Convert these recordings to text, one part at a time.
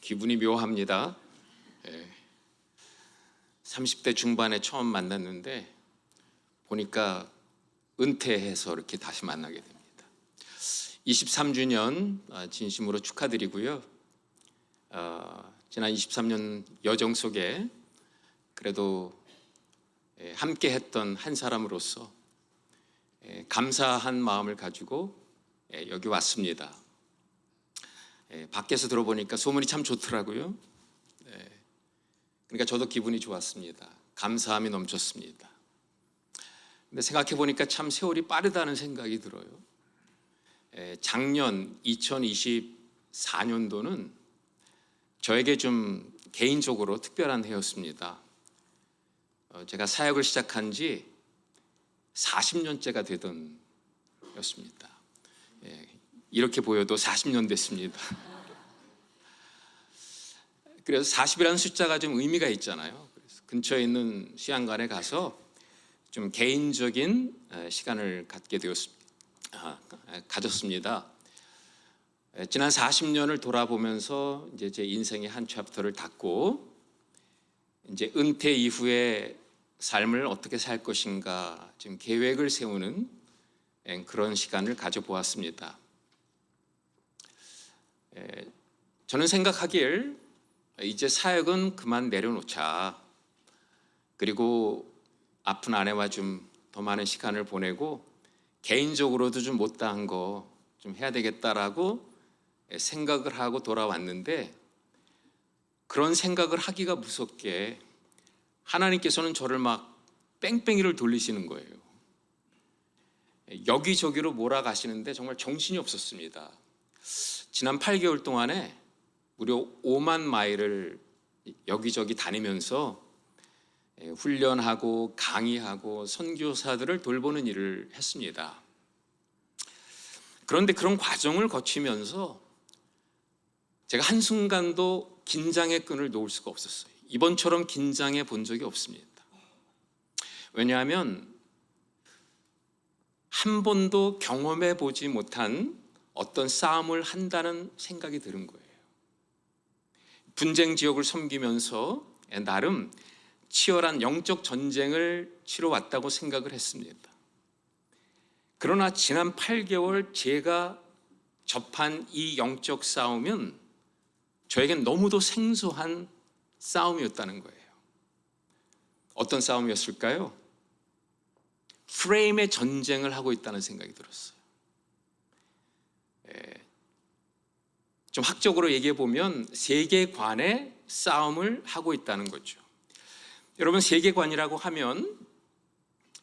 기분이 묘합니다. 30대 중반에 처음 만났는데 보니까 은퇴해서 이렇게 다시 만나게 됩니다. 23주년 진심으로 축하드리고요. 지난 23년 여정 속에 그래도 함께 했던 한 사람으로서 감사한 마음을 가지고 여기 왔습니다. 밖에서 들어보니까 소문이 참 좋더라고요. 그러니까 저도 기분이 좋았습니다. 감사함이 넘쳤습니다. 근데 생각해 보니까 참 세월이 빠르다는 생각이 들어요. 작년 2024년도는 저에게 좀 개인적으로 특별한 해였습니다. 제가 사역을 시작한 지 40년째가 되던 해였습니다. 이렇게 보여도 40년 됐습니다. 그래서 40이라는 숫자가 좀 의미가 있잖아요. 그래서 근처에 있는 수양관에 가서 좀 개인적인 시간을 가졌습니다. 지난 40년을 돌아보면서 이제 제 인생의 한 챕터를 닫고 이제 은퇴 이후에 삶을 어떻게 살 것인가 지금 계획을 세우는 그런 시간을 가져보았습니다. 저는 생각하길 이제 사역은 그만 내려놓자. 그리고 아픈 아내와 좀 더 많은 시간을 보내고 개인적으로도 좀 못다한 거 좀 해야 되겠다라고 생각을 하고 돌아왔는데, 그런 생각을 하기가 무섭게 하나님께서는 저를 막 뺑뺑이를 돌리시는 거예요. 여기저기로 몰아가시는데 정말 정신이 없었습니다. 지난 8개월 동안에 무려 5만 마일을 여기저기 다니면서 훈련하고 강의하고 선교사들을 돌보는 일을 했습니다. 그런데 그런 과정을 거치면서 제가 한순간도 긴장의 끈을 놓을 수가 없었어요. 이번처럼 긴장해 본 적이 없습니다. 왜냐하면 한 번도 경험해 보지 못한 어떤 싸움을 한다는 생각이 드는 거예요. 분쟁 지역을 섬기면서 나름 치열한 영적 전쟁을 치러왔다고 생각을 했습니다. 그러나 지난 8개월 제가 접한 이 영적 싸움은 저에겐 너무도 생소한 싸움이었다는 거예요. 어떤 싸움이었을까요? 프레임의 전쟁을 하고 있다는 생각이 들었어요. 좀 학적으로 얘기해 보면 세계관의 싸움을 하고 있다는 거죠. 여러분, 세계관이라고 하면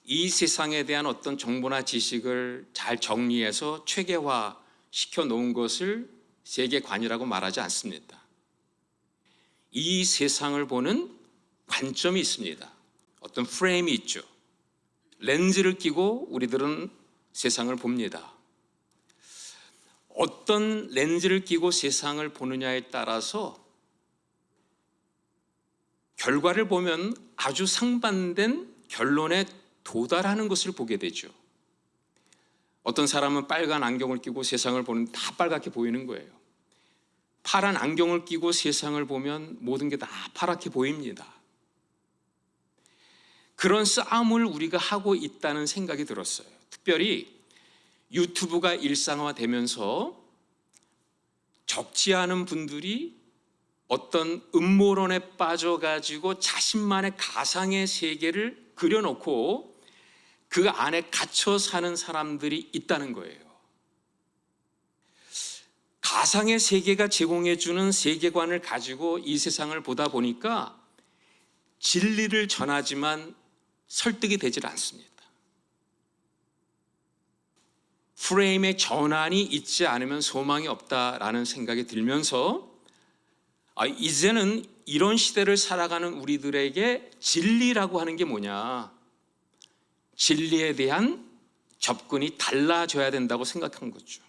이 세상에 대한 어떤 정보나 지식을 잘 정리해서 체계화 시켜 놓은 것을 세계관이라고 말하지 않습니다. 이 세상을 보는 관점이 있습니다. 어떤 프레임이 있죠. 렌즈를 끼고 우리들은 세상을 봅니다. 어떤 렌즈를 끼고 세상을 보느냐에 따라서 결과를 보면 아주 상반된 결론에 도달하는 것을 보게 되죠. 어떤 사람은 빨간 안경을 끼고 세상을 보는데 다 빨갛게 보이는 거예요. 파란 안경을 끼고 세상을 보면 모든 게 다 파랗게 보입니다. 그런 싸움을 우리가 하고 있다는 생각이 들었어요. 특별히 유튜브가 일상화되면서 적지 않은 분들이 어떤 음모론에 빠져가지고 자신만의 가상의 세계를 그려놓고 그 안에 갇혀 사는 사람들이 있다는 거예요. 가상의 세계가 제공해주는 세계관을 가지고 이 세상을 보다 보니까 진리를 전하지만 설득이 되질 않습니다. 프레임의 전환이 있지 않으면 소망이 없다라는 생각이 들면서 이제는 이런 시대를 살아가는 우리들에게 진리라고 하는 게 뭐냐, 진리에 대한 접근이 달라져야 된다고 생각한 거죠.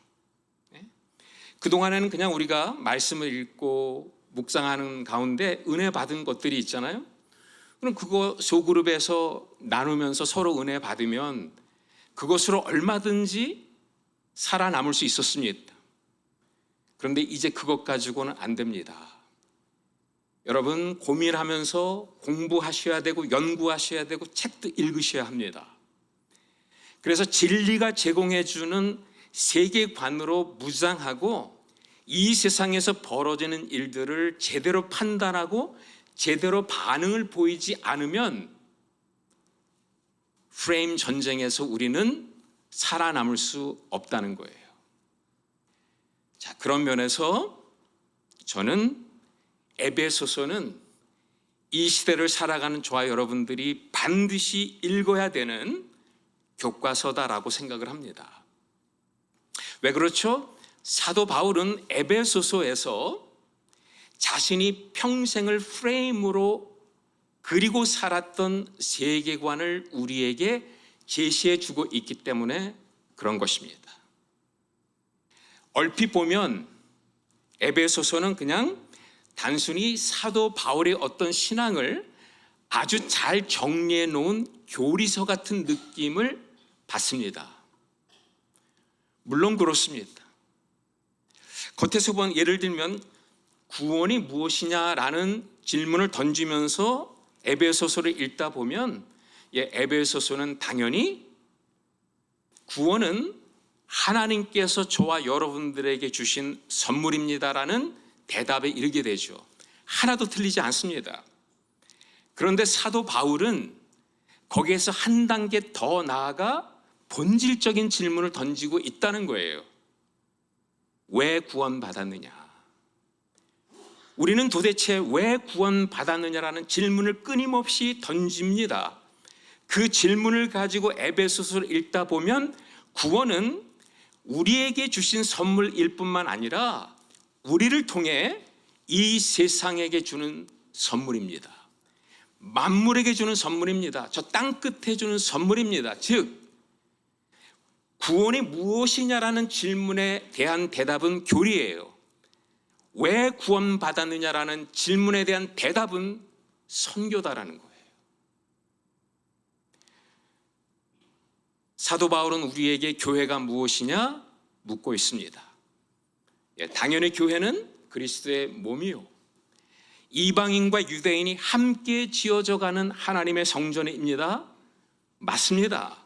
그동안에는 그냥 우리가 말씀을 읽고 묵상하는 가운데 은혜 받은 것들이 있잖아요. 그럼 그거 소그룹에서 나누면서 서로 은혜 받으면 그것으로 얼마든지 살아남을 수 있었습니다. 그런데 이제 그것 가지고는 안 됩니다. 여러분 고민하면서 공부하셔야 되고 연구하셔야 되고 책도 읽으셔야 합니다. 그래서 진리가 제공해주는 세계관으로 무장하고 이 세상에서 벌어지는 일들을 제대로 판단하고 제대로 반응을 보이지 않으면 프레임 전쟁에서 우리는 살아남을 수 없다는 거예요. 자, 그런 면에서 저는 에베소서는 이 시대를 살아가는 저와 여러분들이 반드시 읽어야 되는 교과서다라고 생각을 합니다. 왜 그렇죠? 사도 바울은 에베소서에서 자신이 평생을 프레임으로 그리고 살았던 세계관을 우리에게 제시해 주고 있기 때문에 그런 것입니다. 얼핏 보면 에베소서는 그냥 단순히 사도 바울의 어떤 신앙을 아주 잘 정리해 놓은 교리서 같은 느낌을 받습니다. 물론 그렇습니다. 겉에서 보면 예를 들면 구원이 무엇이냐라는 질문을 던지면서 에베소서를 읽다 보면 에베소서는 당연히 구원은 하나님께서 저와 여러분들에게 주신 선물입니다라는 대답에 이르게 되죠. 하나도 틀리지 않습니다. 그런데 사도 바울은 거기에서 한 단계 더 나아가 본질적인 질문을 던지고 있다는 거예요. 왜 구원받았느냐? 우리는 도대체 왜 구원받았느냐라는 질문을 끊임없이 던집니다. 그 질문을 가지고 에베소서를 읽다 보면 구원은 우리에게 주신 선물일 뿐만 아니라 우리를 통해 이 세상에게 주는 선물입니다. 만물에게 주는 선물입니다. 저 땅 끝에 주는 선물입니다. 즉 구원이 무엇이냐라는 질문에 대한 대답은 교리예요. 왜 구원받았느냐라는 질문에 대한 대답은 선교다라는 거예요. 사도 바울은 우리에게 교회가 무엇이냐 묻고 있습니다. 당연히 교회는 그리스도의 몸이요, 이방인과 유대인이 함께 지어져가는 하나님의 성전입니다. 맞습니다.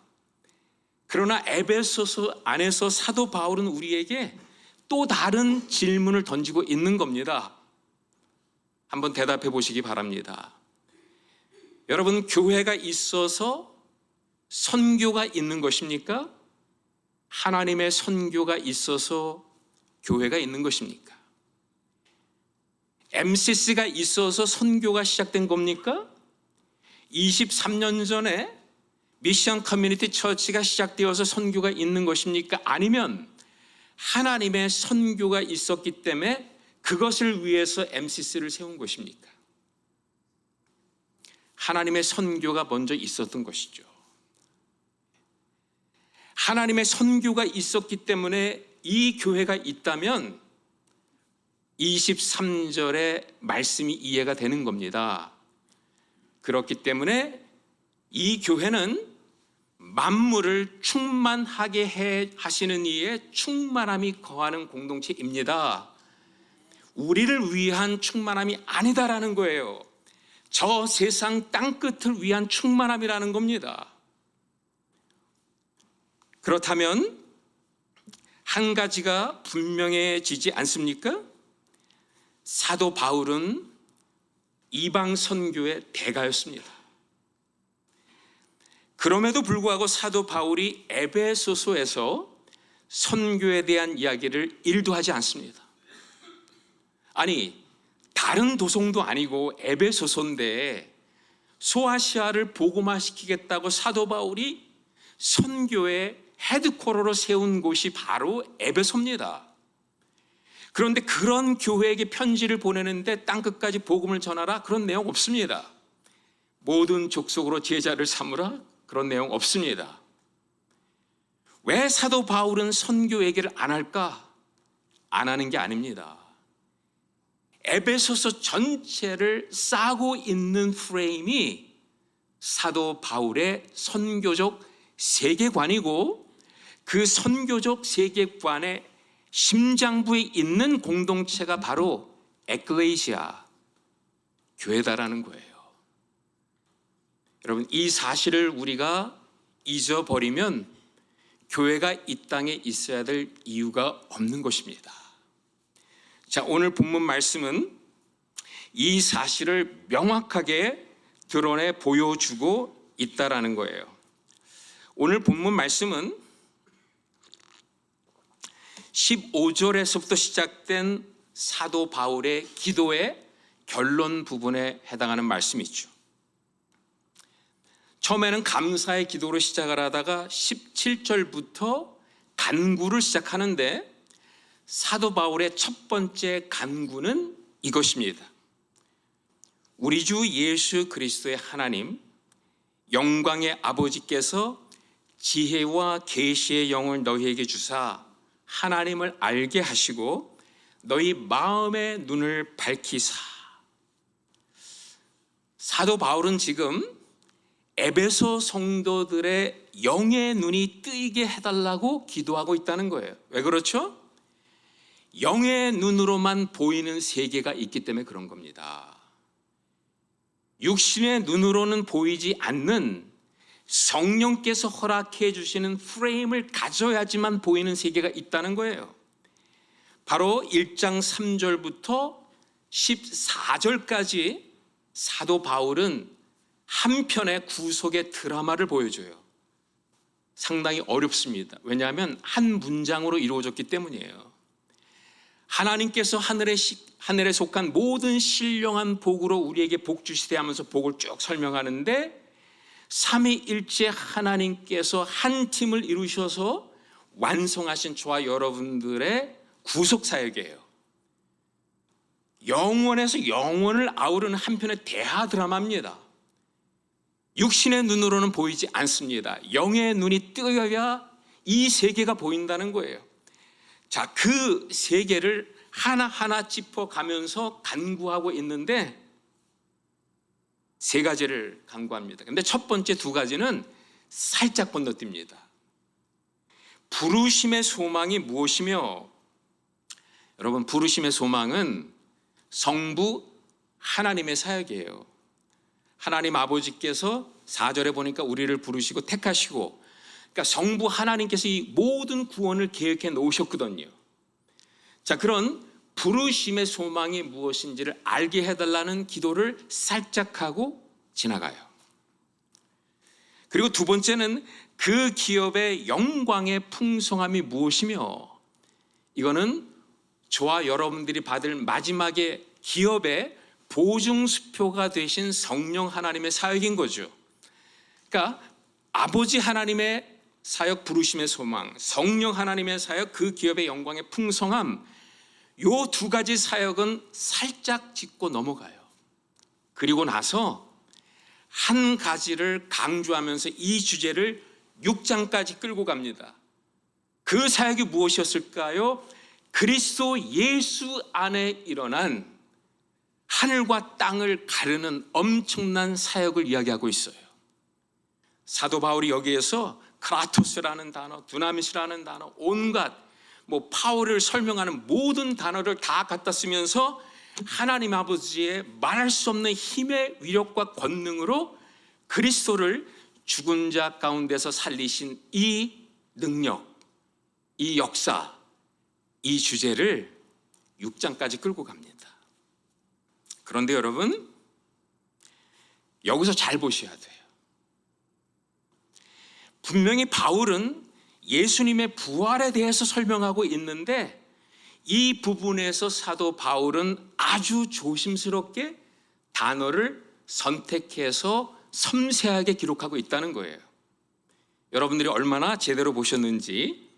그러나 에베소서 안에서 사도 바울은 우리에게 또 다른 질문을 던지고 있는 겁니다. 한번 대답해 보시기 바랍니다. 여러분, 교회가 있어서 선교가 있는 것입니까? 하나님의 선교가 있어서 교회가 있는 것입니까? MCC가 있어서 선교가 시작된 겁니까? 23년 전에 미션 커뮤니티 처치가 시작되어서 선교가 있는 것입니까? 아니면 하나님의 선교가 있었기 때문에 그것을 위해서 MCC를 세운 것입니까? 하나님의 선교가 먼저 있었던 것이죠. 하나님의 선교가 있었기 때문에 이 교회가 있다면 23절의 말씀이 이해가 되는 겁니다. 그렇기 때문에 이 교회는 만물을 충만하게 하시는 이의 충만함이 거하는 공동체입니다. 우리를 위한 충만함이 아니다라는 거예요. 저 세상 땅끝을 위한 충만함이라는 겁니다. 그렇다면 한 가지가 분명해지지 않습니까? 사도 바울은 이방 선교의 대가였습니다. 그럼에도 불구하고 사도 바울이 에베소서에서 선교에 대한 이야기를 1도 하지 않습니다. 아니, 다른 도성도 아니고 에베소서인데 소아시아를 복음화시키겠다고 사도 바울이 선교의 헤드쿼터로 세운 곳이 바로 에베소입니다. 그런데 그런 교회에게 편지를 보내는데 땅끝까지 복음을 전하라, 그런 내용 없습니다. 모든 족속으로 제자를 삼으라, 그런 내용 없습니다. 왜 사도 바울은 선교 얘기를 안 할까? 안 하는 게 아닙니다. 에베소서 전체를 싸고 있는 프레임이 사도 바울의 선교적 세계관이고, 그 선교적 세계관의 심장부에 있는 공동체가 바로 에클레시아, 교회다라는 거예요. 여러분, 이 사실을 우리가 잊어버리면 교회가 이 땅에 있어야 될 이유가 없는 것입니다. 자, 오늘 본문 말씀은 이 사실을 명확하게 드러내 보여주고 있다라는 거예요. 오늘 본문 말씀은 15절에서부터 시작된 사도 바울의 기도의 결론 부분에 해당하는 말씀이죠. 처음에는 감사의 기도로 시작을 하다가 17절부터 간구를 시작하는데, 사도 바울의 첫 번째 간구는 이것입니다. 우리 주 예수 그리스도의 하나님, 영광의 아버지께서 지혜와 계시의 영을 너희에게 주사 하나님을 알게 하시고 너희 마음의 눈을 밝히사. 사도 바울은 지금 에베소 성도들의 영의 눈이 뜨이게 해달라고 기도하고 있다는 거예요. 왜 그렇죠? 영의 눈으로만 보이는 세계가 있기 때문에 그런 겁니다. 육신의 눈으로는 보이지 않는 성령께서 허락해 주시는 프레임을 가져야지만 보이는 세계가 있다는 거예요. 바로 1장 3절부터 14절까지 사도 바울은 한 편의 구속의 드라마를 보여줘요. 상당히 어렵습니다. 왜냐하면 한 문장으로 이루어졌기 때문이에요. 하나님께서 하늘에 속한 모든 신령한 복으로 우리에게 복 주시되 하면서 복을 쭉 설명하는데, 삼위일체 하나님께서 한 팀을 이루셔서 완성하신 저와 여러분들의 구속사역이에요. 영원에서 영원을 아우르는 한편의 대하 드라마입니다. 육신의 눈으로는 보이지 않습니다. 영의 눈이 뜨여야 이 세계가 보인다는 거예요. 자, 그 세계를 하나하나 짚어가면서 간구하고 있는데 세 가지를 간구합니다. 근데 첫 번째 두 가지는 살짝 건너뜁니다. 부르심의 소망이 무엇이며, 여러분, 부르심의 소망은 성부 하나님의 사역이에요. 하나님 아버지께서 4절에 보니까 우리를 부르시고 택하시고, 그러니까 성부 하나님께서 이 모든 구원을 계획해 놓으셨거든요. 자, 그런 부르심의 소망이 무엇인지를 알게 해달라는 기도를 살짝 하고 지나가요. 그리고 두 번째는 그 기업의 영광의 풍성함이 무엇이며, 이거는 저와 여러분들이 받을 마지막에 기업의 보증수표가 되신 성령 하나님의 사역인 거죠. 그러니까 아버지 하나님의 사역, 부르심의 소망, 성령 하나님의 사역, 그 기업의 영광의 풍성함, 요 두 가지 사역은 살짝 짚고 넘어가요. 그리고 나서 한 가지를 강조하면서 이 주제를 6장까지 끌고 갑니다. 그 사역이 무엇이었을까요? 그리스도 예수 안에 일어난 하늘과 땅을 가르는 엄청난 사역을 이야기하고 있어요. 사도 바울이 여기에서 크라토스라는 단어, 두나미스라는 단어, 온갖 파워를 설명하는 모든 단어를 다 갖다 쓰면서 하나님 아버지의 말할 수 없는 힘의 위력과 권능으로 그리스도를 죽은 자 가운데서 살리신 이 능력, 이 역사, 이 주제를 6장까지 끌고 갑니다. 그런데 여러분, 여기서 잘 보셔야 돼요. 분명히 바울은 예수님의 부활에 대해서 설명하고 있는데, 이 부분에서 사도 바울은 아주 조심스럽게 단어를 선택해서 섬세하게 기록하고 있다는 거예요. 여러분들이 얼마나 제대로 보셨는지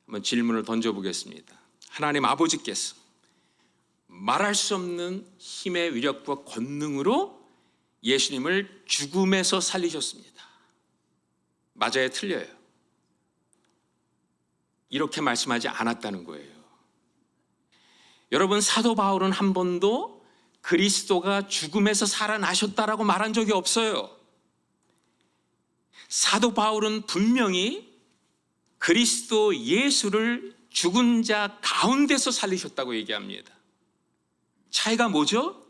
한번 질문을 던져보겠습니다. 하나님 아버지께서 말할 수 없는 힘의 위력과 권능으로 예수님을 죽음에서 살리셨습니다. 맞아요, 틀려요? 이렇게 말씀하지 않았다는 거예요. 여러분, 사도 바울은 한 번도 그리스도가 죽음에서 살아나셨다라고 말한 적이 없어요. 사도 바울은 분명히 그리스도 예수를 죽은 자 가운데서 살리셨다고 얘기합니다. 차이가 뭐죠?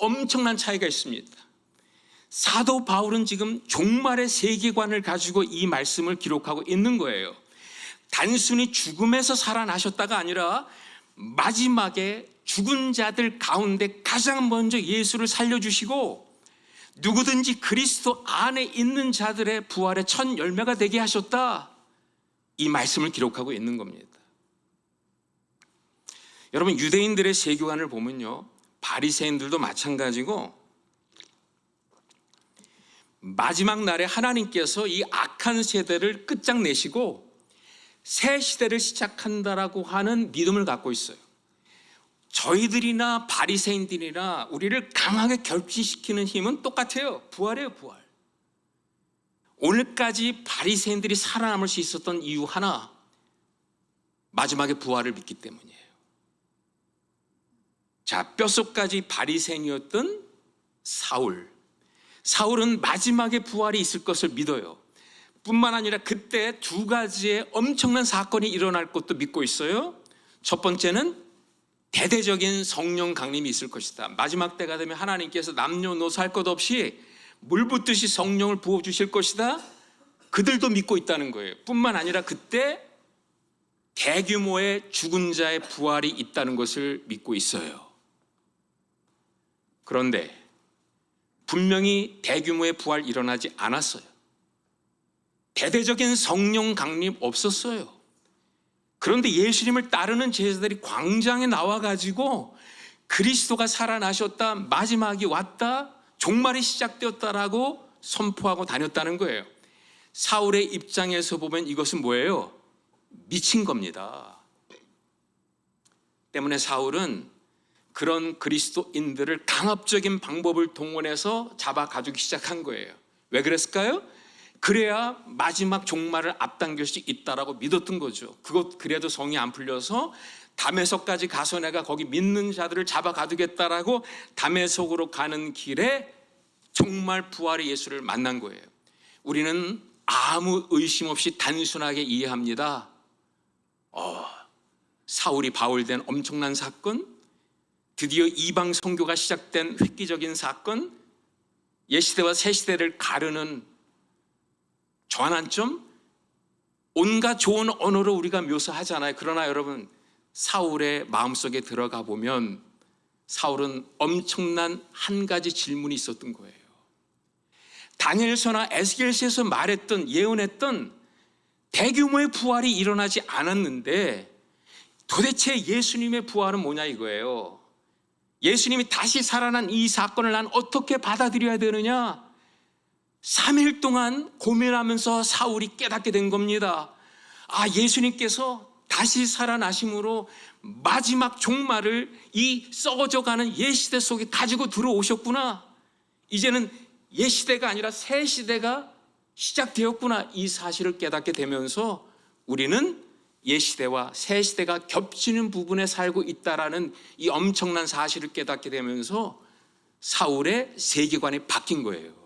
엄청난 차이가 있습니다. 사도 바울은 지금 종말의 세계관을 가지고 이 말씀을 기록하고 있는 거예요. 단순히 죽음에서 살아나셨다가 아니라 마지막에 죽은 자들 가운데 가장 먼저 예수를 살려주시고 누구든지 그리스도 안에 있는 자들의 부활의 첫 열매가 되게 하셨다, 이 말씀을 기록하고 있는 겁니다. 여러분, 유대인들의 세계관을 보면요, 바리새인들도 마찬가지고 마지막 날에 하나님께서 이 악한 세대를 끝장내시고 새 시대를 시작한다라고 하는 믿음을 갖고 있어요. 저희들이나 바리새인들이나 우리를 강하게 결집시키는 힘은 똑같아요. 부활이에요, 부활. 오늘까지 바리새인들이 살아남을 수 있었던 이유 하나, 마지막에 부활을 믿기 때문이에요. 자, 뼛속까지 바리새인이었던 사울은 마지막에 부활이 있을 것을 믿어요. 뿐만 아니라 그때 두 가지의 엄청난 사건이 일어날 것도 믿고 있어요. 첫 번째는 대대적인 성령 강림이 있을 것이다. 마지막 때가 되면 하나님께서 남녀노소 할 것 없이 물 붓듯이 성령을 부어주실 것이다. 그들도 믿고 있다는 거예요. 뿐만 아니라 그때 대규모의 죽은 자의 부활이 있다는 것을 믿고 있어요. 그런데 분명히 대규모의 부활 일어나지 않았어요. 대대적인 성령 강림 없었어요. 그런데 예수님을 따르는 제자들이 광장에 나와가지고 그리스도가 살아나셨다, 마지막이 왔다, 종말이 시작되었다라고 선포하고 다녔다는 거예요. 사울의 입장에서 보면 이것은 뭐예요? 미친 겁니다. 때문에 사울은 그런 그리스도인들을 강압적인 방법을 동원해서 잡아가지기 시작한 거예요. 왜 그랬을까요? 그래야 마지막 종말을 앞당길 수 있다라고 믿었던 거죠. 그래도 성이 안 풀려서 다메섹까지 가서 내가 거기 믿는 자들을 잡아가두겠다라고 다메섹으로 가는 길에 정말 부활의 예수를 만난 거예요. 우리는 아무 의심 없이 단순하게 이해합니다. 사울이 바울된 엄청난 사건, 드디어 이방 선교가 시작된 획기적인 사건, 옛시대와 새시대를 가르는 전환점, 온갖 좋은 언어로 우리가 묘사하잖아요. 그러나 여러분, 사울의 마음속에 들어가 보면 사울은 엄청난 한 가지 질문이 있었던 거예요. 다니엘서나 에스겔서에서 말했던, 예언했던 대규모의 부활이 일어나지 않았는데 도대체 예수님의 부활은 뭐냐 이거예요. 예수님이 다시 살아난 이 사건을 난 어떻게 받아들여야 되느냐? 3일 동안 고민하면서 사울이 깨닫게 된 겁니다. 예수님께서 다시 살아나심으로 마지막 종말을 이 썩어져가는 옛시대 속에 가지고 들어오셨구나. 이제는 옛시대가 아니라 새시대가 시작되었구나. 이 사실을 깨닫게 되면서 우리는 옛시대와 새시대가 겹치는 부분에 살고 있다라는 이 엄청난 사실을 깨닫게 되면서 사울의 세계관이 바뀐 거예요.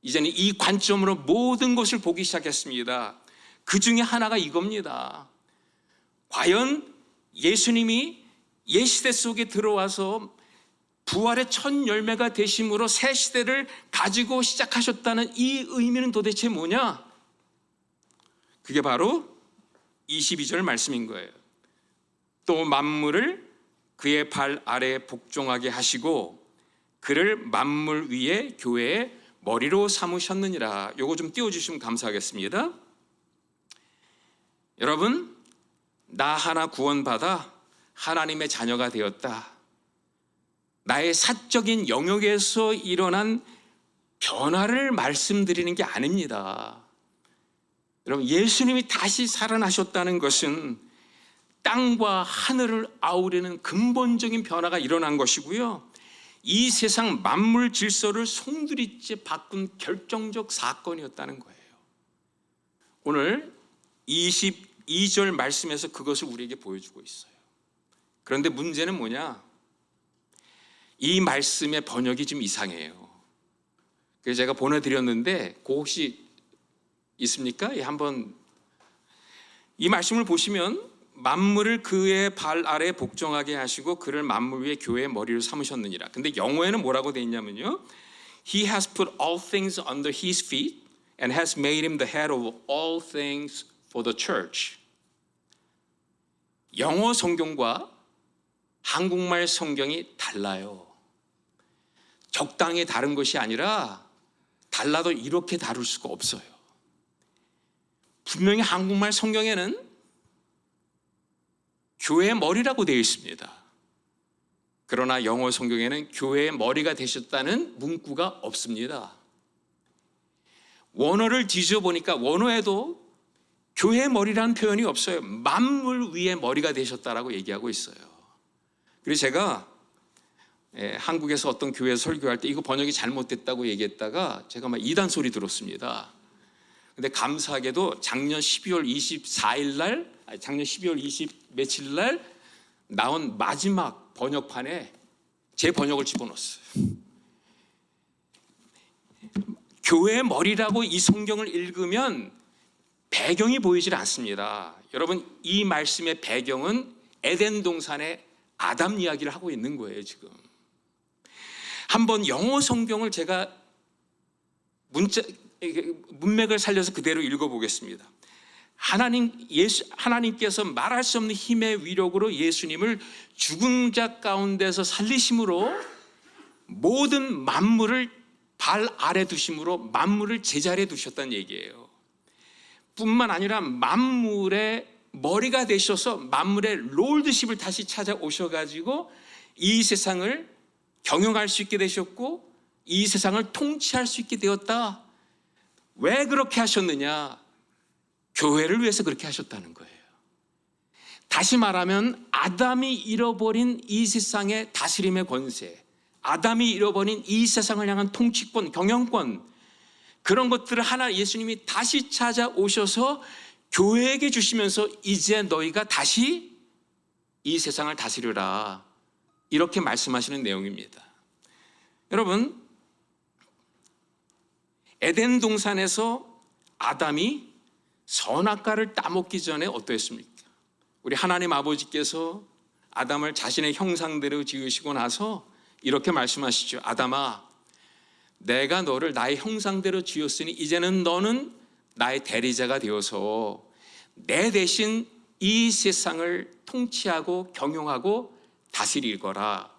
이제는 이 관점으로 모든 것을 보기 시작했습니다. 그 중에 하나가 이겁니다. 과연 예수님이 옛시대 속에 들어와서 부활의 첫 열매가 되심으로 새 시대를 가지고 시작하셨다는 이 의미는 도대체 뭐냐? 그게 바로 22절 말씀인 거예요. 또 만물을 그의 발 아래에 복종하게 하시고 그를 만물 위에 교회의 머리로 삼으셨느니라. 요거 좀 띄워주시면 감사하겠습니다. 여러분, 나 하나 구원받아 하나님의 자녀가 되었다. 나의 사적인 영역에서 일어난 변화를 말씀드리는 게 아닙니다. 여러분, 예수님이 다시 살아나셨다는 것은 땅과 하늘을 아우르는 근본적인 변화가 일어난 것이고요, 이 세상 만물 질서를 송두리째 바꾼 결정적 사건이었다는 거예요. 오늘 22절 말씀에서 그것을 우리에게 보여주고 있어요. 그런데 문제는 뭐냐? 이 말씀의 번역이 좀 이상해요. 그래서 제가 보내드렸는데 그거 혹시 있습니까? 한번 이 말씀을 보시면 만물을 그의 발 아래 복종하게 하시고 그를 만물 위에 교회의 머리를 삼으셨느니라. 근데 영어에는 뭐라고 돼 있냐면요, He has put all things under his feet and has made him the head of all things for the church. 영어 성경과 한국말 성경이 달라요. 적당히 다른 것이 아니라 달라도 이렇게 다룰 수가 없어요. 분명히 한국말 성경에는 교회의 머리라고 되어 있습니다. 그러나 영어 성경에는 교회의 머리가 되셨다는 문구가 없습니다. 원어를 뒤져보니까 원어에도 교회의 머리라는 표현이 없어요. 만물 위에 머리가 되셨다라고 얘기하고 있어요. 그래서 제가 한국에서 어떤 교회에서 설교할 때 이거 번역이 잘못됐다고 얘기했다가 제가 막 이단 소리 들었습니다. 근데 감사하게도 작년 12월 24일 날, 작년 12월 20 며칠 날 나온 마지막 번역판에 제 번역을 집어넣었어요. 교회의 머리라고 이 성경을 읽으면 배경이 보이질 않습니다. 여러분, 이 말씀의 배경은 에덴 동산의 아담 이야기를 하고 있는 거예요. 지금 한번 영어 성경을 제가 문맥을 살려서 그대로 읽어보겠습니다. 하나님께서 말할 수 없는 힘의 위력으로 예수님을 죽은 자 가운데서 살리심으로 모든 만물을 발 아래 두심으로 만물을 제자리에 두셨다는 얘기예요. 뿐만 아니라 만물의 머리가 되셔서 만물의 롤드십을 다시 찾아오셔가지고 이 세상을 경영할 수 있게 되셨고 이 세상을 통치할 수 있게 되었다. 왜 그렇게 하셨느냐? 교회를 위해서 그렇게 하셨다는 거예요. 다시 말하면 아담이 잃어버린 이 세상의 다스림의 권세, 아담이 잃어버린 이 세상을 향한 통치권, 경영권, 그런 것들을 하나 예수님이 다시 찾아오셔서 교회에게 주시면서 이제 너희가 다시 이 세상을 다스려라, 이렇게 말씀하시는 내용입니다. 여러분, 에덴 동산에서 아담이 선악과를 따먹기 전에 어떠했습니까? 우리 하나님 아버지께서 아담을 자신의 형상대로 지으시고 나서 이렇게 말씀하시죠. 아담아, 내가 너를 나의 형상대로 지었으니 이제는 너는 나의 대리자가 되어서 내 대신 이 세상을 통치하고 경영하고 다스릴 거라,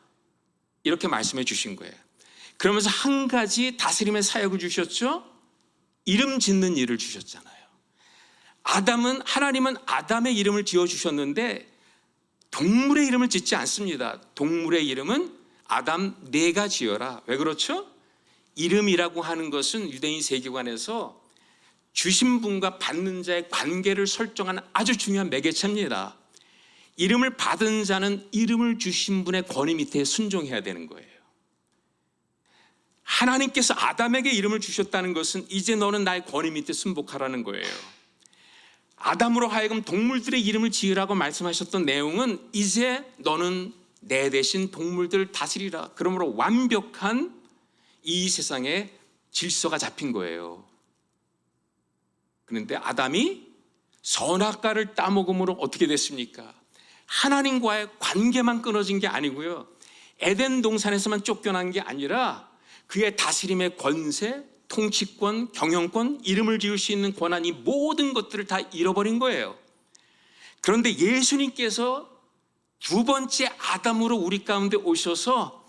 이렇게 말씀해 주신 거예요. 그러면서 한 가지 다스림의 사역을 주셨죠. 이름 짓는 일을 주셨잖아요. 하나님은 아담의 이름을 지어주셨는데 동물의 이름을 짓지 않습니다. 동물의 이름은 아담 네가 지어라. 왜 그렇죠? 이름이라고 하는 것은 유대인 세계관에서 주신 분과 받는 자의 관계를 설정하는 아주 중요한 매개체입니다. 이름을 받은 자는 이름을 주신 분의 권위 밑에 순종해야 되는 거예요. 하나님께서 아담에게 이름을 주셨다는 것은 이제 너는 나의 권위 밑에 순복하라는 거예요. 아담으로 하여금 동물들의 이름을 지으라고 말씀하셨던 내용은 이제 너는 내 대신 동물들을 다스리라. 그러므로 완벽한 이 세상에 질서가 잡힌 거예요. 그런데 아담이 선악과를 따먹음으로 어떻게 됐습니까? 하나님과의 관계만 끊어진 게 아니고요, 에덴 동산에서만 쫓겨난 게 아니라 그의 다스림의 권세, 통치권, 경영권, 이름을 지을 수 있는 권한, 이 모든 것들을 다 잃어버린 거예요. 그런데 예수님께서 두 번째 아담으로 우리 가운데 오셔서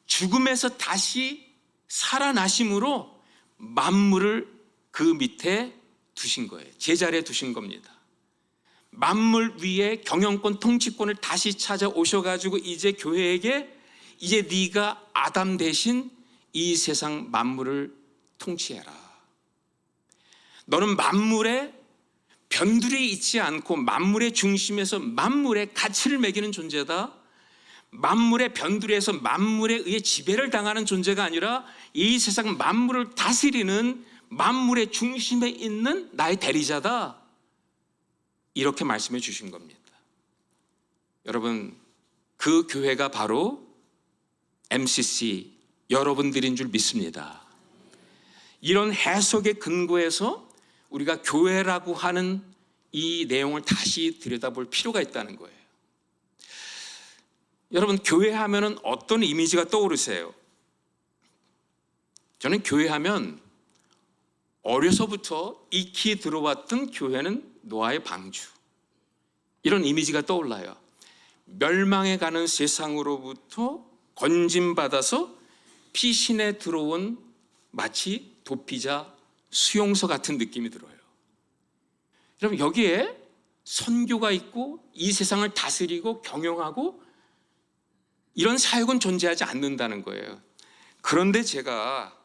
죽음에서 다시 살아나심으로 만물을 그 밑에 두신 거예요. 제자리에 두신 겁니다. 만물 위에 경영권, 통치권을 다시 찾아오셔가지고 이제 교회에게 이제 네가 아담 대신 이 세상 만물을 통치해라. 너는 만물에 변두리 있지 않고 만물의 중심에서 만물의 가치를 매기는 존재다. 만물의 변두리에서 만물에 의해 지배를 당하는 존재가 아니라 이 세상 만물을 다스리는 만물의 중심에 있는 나의 대리자다. 이렇게 말씀해 주신 겁니다. 여러분, 그 교회가 바로 MCC 여러분들인 줄 믿습니다. 이런 해석의 근거에서 우리가 교회라고 하는 이 내용을 다시 들여다볼 필요가 있다는 거예요. 여러분, 교회 하면은 어떤 이미지가 떠오르세요? 저는 교회 하면 어려서부터 익히 들어왔던 교회는 노아의 방주, 이런 이미지가 떠올라요. 멸망해 가는 세상으로부터 건짐받아서 피신에 들어온 마치 도피자 수용소 같은 느낌이 들어요. 여러분, 여기에 선교가 있고 이 세상을 다스리고 경영하고 이런 사역은 존재하지 않는다는 거예요. 그런데 제가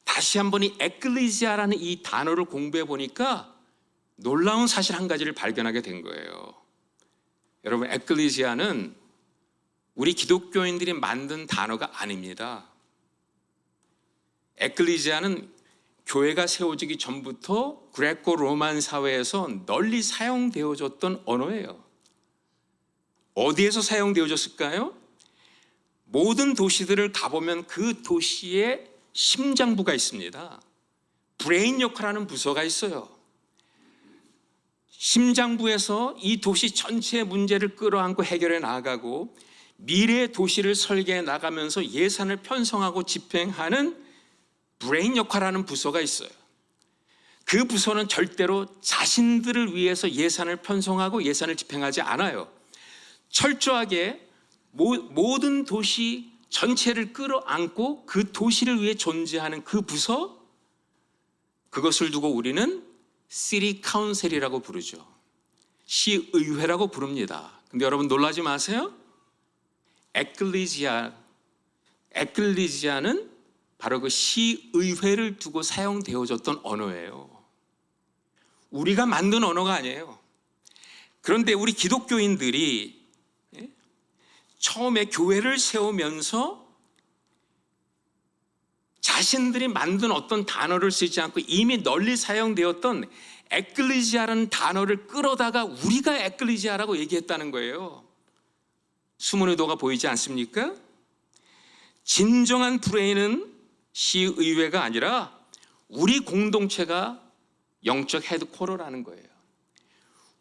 다시 한번 이 에클레시아라는 이 단어를 공부해 보니까 놀라운 사실 한 가지를 발견하게 된 거예요. 여러분, 에클레시아는 우리 기독교인들이 만든 단어가 아닙니다. 에클레시아는 교회가 세워지기 전부터 그레코 로만 사회에서 널리 사용되어졌던 언어예요. 어디에서 사용되어졌을까요? 모든 도시들을 가보면 그 도시에 심장부가 있습니다. 브레인 역할하는 부서가 있어요. 심장부에서 이 도시 전체의 문제를 끌어안고 해결해 나가고 미래의 도시를 설계해 나가면서 예산을 편성하고 집행하는 브레인 역할하는 부서가 있어요. 그 부서는 절대로 자신들을 위해서 예산을 편성하고 예산을 집행하지 않아요. 철저하게 모든 도시 전체를 끌어안고 그 도시를 위해 존재하는 그 부서, 그것을 두고 우리는 시티 카운셀이라고 부르죠. 시의회라고 부릅니다. 근데 여러분 놀라지 마세요. 에클레시아는 바로 그 시의회를 두고 사용되어졌던 언어예요. 우리가 만든 언어가 아니에요. 그런데 우리 기독교인들이 처음에 교회를 세우면서 자신들이 만든 어떤 단어를 쓰지 않고 이미 널리 사용되었던 에클레시아라는 단어를 끌어다가 우리가 에클레시아라고 얘기했다는 거예요. 숨은 의도가 보이지 않습니까? 진정한 브레인은 시의회가 아니라 우리 공동체가 영적 헤드쿼터라는 거예요.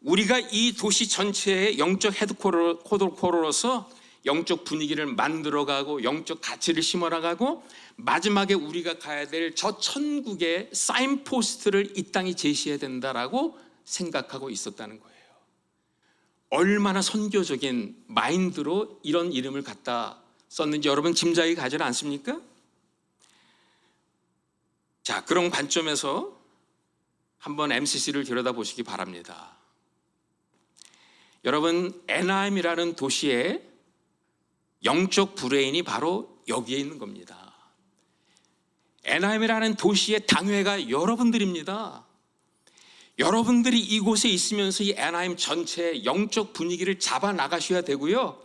우리가 이 도시 전체의 영적 헤드쿼터로서 영적 분위기를 만들어가고 영적 가치를 심어나가고 마지막에 우리가 가야 될 저 천국의 사인포스트를 이 땅이 제시해야 된다라고 생각하고 있었다는 거예요. 얼마나 선교적인 마인드로 이런 이름을 갖다 썼는지 여러분 짐작이 가지 않습니까? 자, 그런 관점에서 한번 MCC를 들여다보시기 바랍니다. 여러분, 애나임이라는 도시에 영적 브레인이 바로 여기에 있는 겁니다. 애나임이라는 도시의 당회가 여러분들입니다. 여러분들이 이곳에 있으면서 이 애나임 전체의 영적 분위기를 잡아 나가셔야 되고요,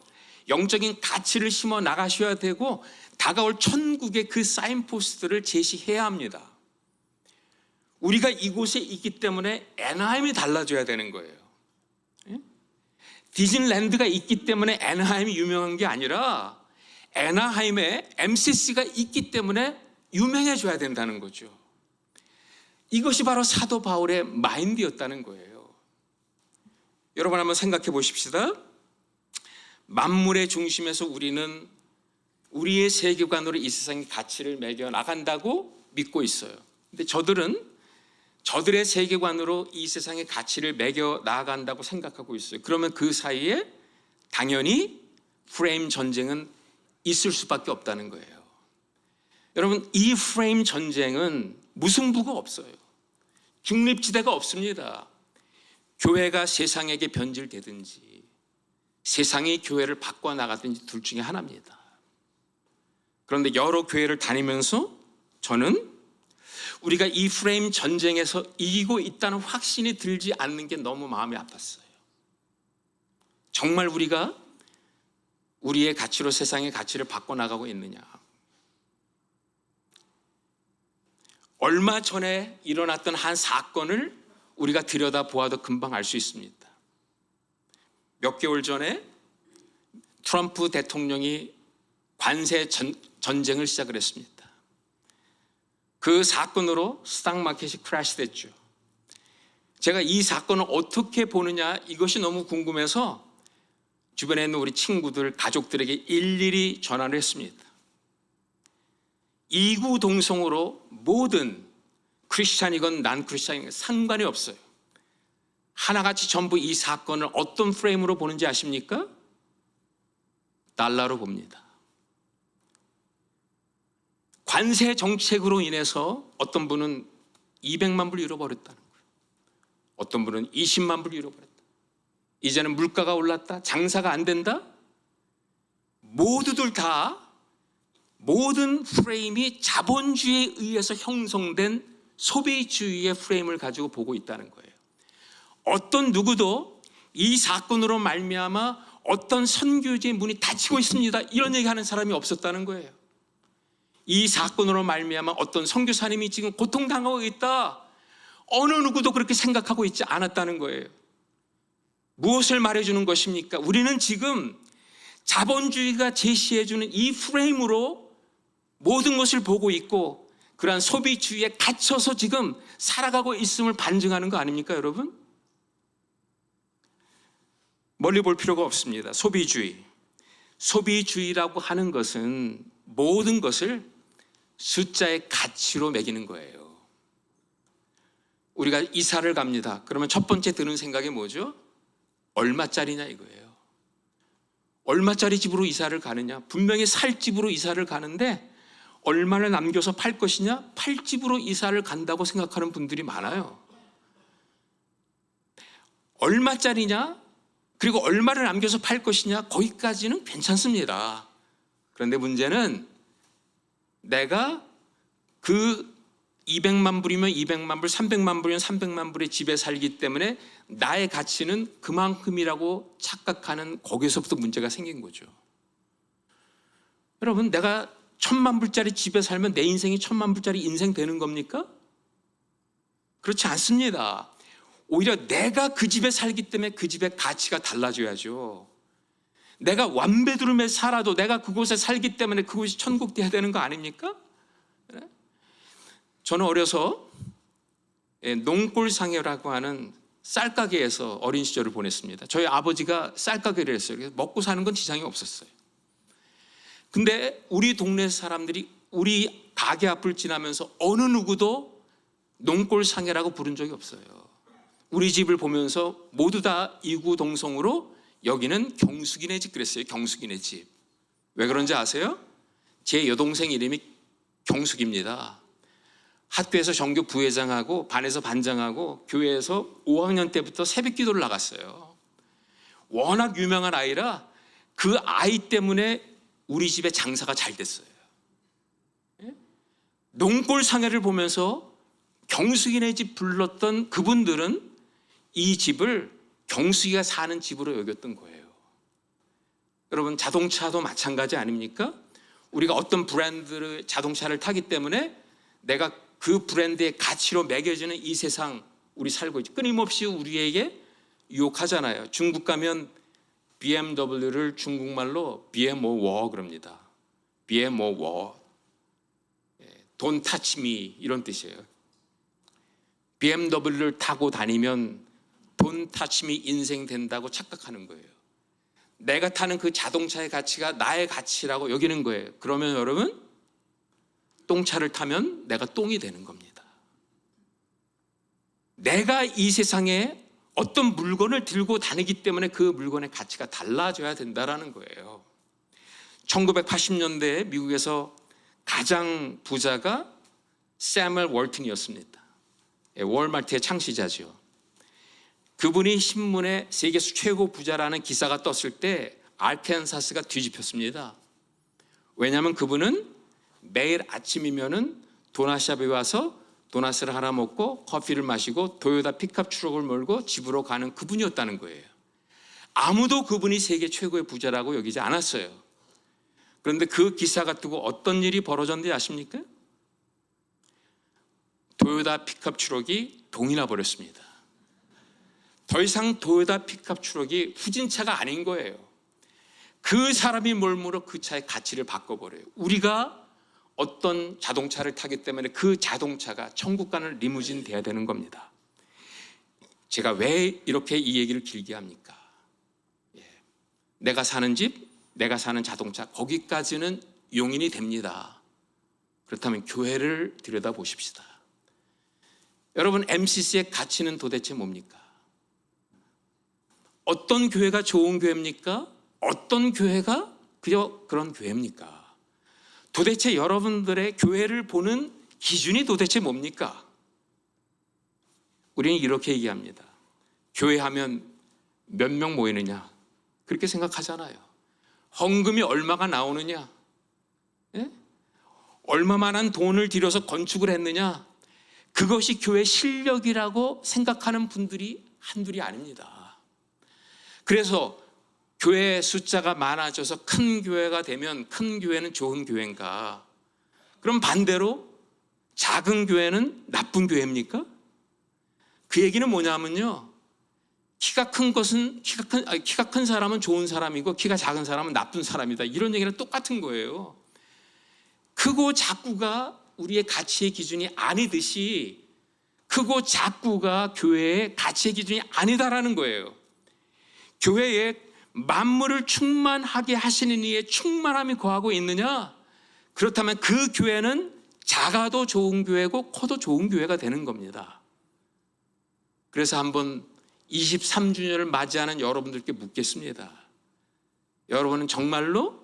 영적인 가치를 심어 나가셔야 되고 다가올 천국의 그 사인포스트를 제시해야 합니다. 우리가 이곳에 있기 때문에 애나임이 달라져야 되는 거예요. 디즈니랜드가 있기 때문에 애나하임이 유명한 게 아니라 애나하임에 MCC가 있기 때문에 유명해져야 된다는 거죠. 이것이 바로 사도 바울의 마인드였다는 거예요. 여러분 한번 생각해 보십시다. 만물의 중심에서 우리는 우리의 세계관으로 이 세상의 가치를 매겨 나간다고 믿고 있어요. 근데 저들의 세계관으로 이 세상의 가치를 매겨 나아간다고 생각하고 있어요. 그러면 그 사이에 당연히 프레임 전쟁은 있을 수밖에 없다는 거예요. 여러분, 이 프레임 전쟁은 무승부가 없어요. 중립지대가 없습니다. 교회가 세상에게 변질되든지 세상이 교회를 바꿔나가든지 둘 중에 하나입니다. 그런데 여러 교회를 다니면서 저는 우리가 이 프레임 전쟁에서 이기고 있다는 확신이 들지 않는 게 너무 마음이 아팠어요. 정말 우리가 우리의 가치로 세상의 가치를 바꿔나가고 있느냐. 얼마 전에 일어났던 한 사건을 우리가 들여다보아도 금방 알 수 있습니다. 몇 개월 전에 트럼프 대통령이 관세 전쟁을 시작을 했습니다. 그 사건으로 스탁마켓이 크래시 됐죠. 제가 이 사건을 어떻게 보느냐 이것이 너무 궁금해서 주변에 있는 우리 친구들, 가족들에게 일일이 전화를 했습니다. 이구동성으로 모든 크리스찬이건 난 크리스찬이건 상관이 없어요. 하나같이 전부 이 사건을 어떤 프레임으로 보는지 아십니까? 달러로 봅니다. 관세 정책으로 인해서 어떤 분은 200만 불 잃어버렸다는 거예요. 어떤 분은 20만 불 잃어버렸다. 이제는 물가가 올랐다. 장사가 안 된다. 모두들 다 모든 프레임이 자본주의에 의해서 형성된 소비주의의 프레임을 가지고 보고 있다는 거예요. 어떤 누구도 이 사건으로 말미암아 어떤 선교지의 문이 닫히고 있습니다, 이런 얘기하는 사람이 없었다는 거예요. 이 사건으로 말미암아 어떤 선교사님이 지금 고통당하고 있다, 어느 누구도 그렇게 생각하고 있지 않았다는 거예요. 무엇을 말해주는 것입니까? 우리는 지금 자본주의가 제시해주는 이 프레임으로 모든 것을 보고 있고 그러한 소비주의에 갇혀서 지금 살아가고 있음을 반증하는 거 아닙니까, 여러분? 멀리 볼 필요가 없습니다. 소비주의라고 하는 것은 모든 것을 숫자의 가치로 매기는 거예요. 우리가 이사를 갑니다. 그러면 첫 번째 드는 생각이 뭐죠? 얼마짜리냐 이거예요. 얼마짜리 집으로 이사를 가느냐? 분명히 살 집으로 이사를 가는데 얼마를 남겨서 팔 것이냐? 팔 집으로 이사를 간다고 생각하는 분들이 많아요. 얼마짜리냐? 그리고 얼마를 남겨서 팔 것이냐? 거기까지는 괜찮습니다. 그런데 문제는 내가 그 200만 불이면 200만 불, 300만 불이면 300만 불의 집에 살기 때문에 나의 가치는 그만큼이라고 착각하는, 거기에서부터 문제가 생긴 거죠. 여러분, 내가 1000만 불짜리 집에 살면 내 인생이 1000만 불짜리 인생 되는 겁니까? 그렇지 않습니다. 오히려 내가 그 집에 살기 때문에 그 집의 가치가 달라져야죠. 내가 완베드룸에 살아도 내가 그곳에 살기 때문에 그곳이 천국 돼야 되는 거 아닙니까? 저는 어려서 농골상회라고 하는 쌀가게에서 어린 시절을 보냈습니다. 저희 아버지가 쌀가게를 했어요. 그래서 먹고 사는 건 지장이 없었어요. 근데 우리 동네 사람들이 우리 가게 앞을 지나면서 어느 누구도 농골상회라고 부른 적이 없어요. 우리 집을 보면서 모두 다 이구동성으로 여기는 경숙이네 집 그랬어요. 경숙이네 집. 왜 그런지 아세요? 제 여동생 이름이 경숙입니다. 학교에서 전교 부회장하고 반에서 반장하고 교회에서 5학년 때부터 새벽 기도를 나갔어요. 워낙 유명한 아이라 그 아이 때문에 우리 집에 장사가 잘 됐어요. 농골상회를 보면서 경숙이네 집 불렀던 그분들은 이 집을 경숙이가 사는 집으로 여겼던 거예요. 여러분, 자동차도 마찬가지 아닙니까? 우리가 어떤 브랜드의 자동차를 타기 때문에 내가 그 브랜드의 가치로 매겨지는 이 세상, 우리 살고 있죠. 끊임없이 우리에게 유혹하잖아요. 중국 가면 BMW를 중국말로 BM워 그럽니다. BM워, Don't touch me 이런 뜻이에요. BMW를 타고 다니면 Don't touch me 인생 된다고 착각하는 거예요. 내가 타는 그 자동차의 가치가 나의 가치라고 여기는 거예요. 그러면 여러분, 똥차를 타면 내가 똥이 되는 겁니다. 내가 이 세상에 어떤 물건을 들고 다니기 때문에 그 물건의 가치가 달라져야 된다는 거예요. 1980년대에 미국에서 가장 부자가 새뮤얼 월튼이었습니다. 월마트의 창시자죠. 그분이 신문에 세계 최고 부자라는 기사가 떴을 때 아칸사스가 뒤집혔습니다. 왜냐하면 그분은 매일 아침이면은 도넛샵에 와서 도넛을 하나 먹고 커피를 마시고 토요타 픽업 트럭을 몰고 집으로 가는 그분이었다는 거예요. 아무도 그분이 세계 최고의 부자라고 여기지 않았어요. 그런데 그 기사가 뜨고 어떤 일이 벌어졌는지 아십니까? 토요타 픽업 트럭이 동이 나 버렸습니다. 더 이상 토요타 픽업 트럭이 후진차가 아닌 거예요. 그 사람이 몰므로 그 차의 가치를 바꿔버려요. 우리가 어떤 자동차를 타기 때문에 그 자동차가 천국 가는 리무진 돼야 되는 겁니다. 제가 왜 이렇게 이 얘기를 길게 합니까? 내가 사는 집, 내가 사는 자동차, 거기까지는 용인이 됩니다. 그렇다면 교회를 들여다보십시다. 여러분, MCC의 가치는 도대체 뭡니까? 어떤 교회가 좋은 교회입니까? 어떤 교회가 그저 그런 교회입니까? 도대체 여러분들의 교회를 보는 기준이 도대체 뭡니까? 우리는 이렇게 얘기합니다. 교회 하면 몇 명 모이느냐? 그렇게 생각하잖아요. 헌금이 얼마가 나오느냐? 예? 얼마만한 돈을 들여서 건축을 했느냐? 그것이 교회 실력이라고 생각하는 분들이 한둘이 아닙니다. 그래서 교회 숫자가 많아져서 큰 교회가 되면 큰 교회는 좋은 교회인가? 그럼 반대로 작은 교회는 나쁜 교회입니까? 그 얘기는 뭐냐면요, 키가 큰 사람은 좋은 사람이고 키가 작은 사람은 나쁜 사람이다, 이런 얘기랑 똑같은 거예요. 크고 작고가 우리의 가치의 기준이 아니듯이 크고 작고가 교회의 가치의 기준이 아니다라는 거예요. 교회에 만물을 충만하게 하시는 이의 충만함이 거하고 있느냐? 그렇다면 그 교회는 작아도 좋은 교회고 커도 좋은 교회가 되는 겁니다. 그래서 한번 23주년을 맞이하는 여러분들께 묻겠습니다. 여러분은 정말로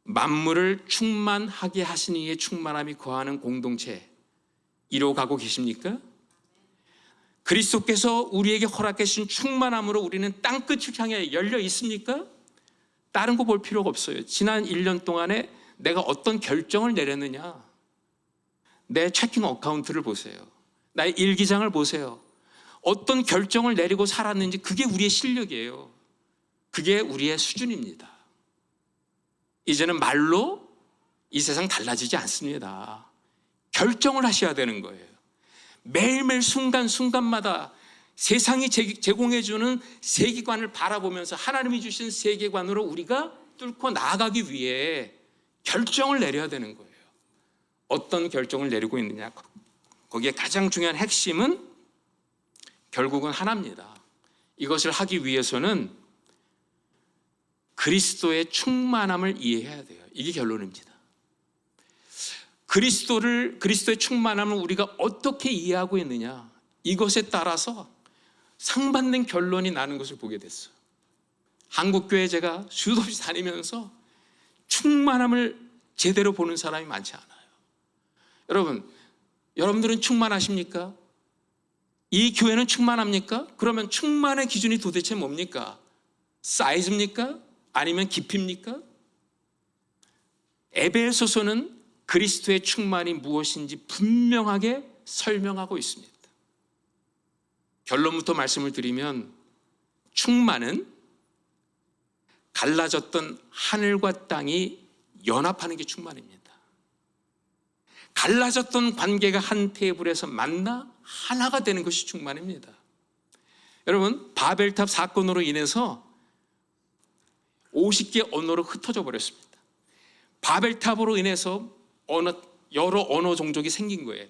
만물을 충만하게 하시는 이의 충만함이 거하는 공동체 이뤄가고 계십니까? 그리스도께서 우리에게 허락해 주신 충만함으로 우리는 땅끝을 향해 열려 있습니까? 다른 거 볼 필요가 없어요. 지난 1년 동안에 내가 어떤 결정을 내렸느냐? 내 체킹 어카운트를 보세요. 나의 일기장을 보세요. 어떤 결정을 내리고 살았는지, 그게 우리의 실력이에요. 그게 우리의 수준입니다. 이제는 말로 이 세상 달라지지 않습니다. 결정을 하셔야 되는 거예요. 매일매일 순간순간마다 세상이 제공해주는 세계관을 바라보면서 하나님이 주신 세계관으로 우리가 뚫고 나아가기 위해 결정을 내려야 되는 거예요. 어떤 결정을 내리고 있느냐? 거기에 가장 중요한 핵심은 결국은 하나입니다. 이것을 하기 위해서는 그리스도의 충만함을 이해해야 돼요. 이게 결론입니다. 그리스도의 충만함을 우리가 어떻게 이해하고 있느냐, 이것에 따라서 상반된 결론이 나는 것을 보게 됐어요. 한국교회 제가 수도 없이 다니면서 충만함을 제대로 보는 사람이 많지 않아요. 여러분들은 충만하십니까? 이 교회는 충만합니까? 그러면 충만의 기준이 도대체 뭡니까? 사이즈입니까? 아니면 깊이입니까? 에베소서는 그리스도의 충만이 무엇인지 분명하게 설명하고 있습니다. 결론부터 말씀을 드리면, 충만은 갈라졌던 하늘과 땅이 연합하는 게 충만입니다. 갈라졌던 관계가 한 테이블에서 만나 하나가 되는 것이 충만입니다. 여러분, 바벨탑 사건으로 인해서 50개 언어로 흩어져 버렸습니다. 바벨탑으로 인해서 여러 언어 종족이 생긴 거예요.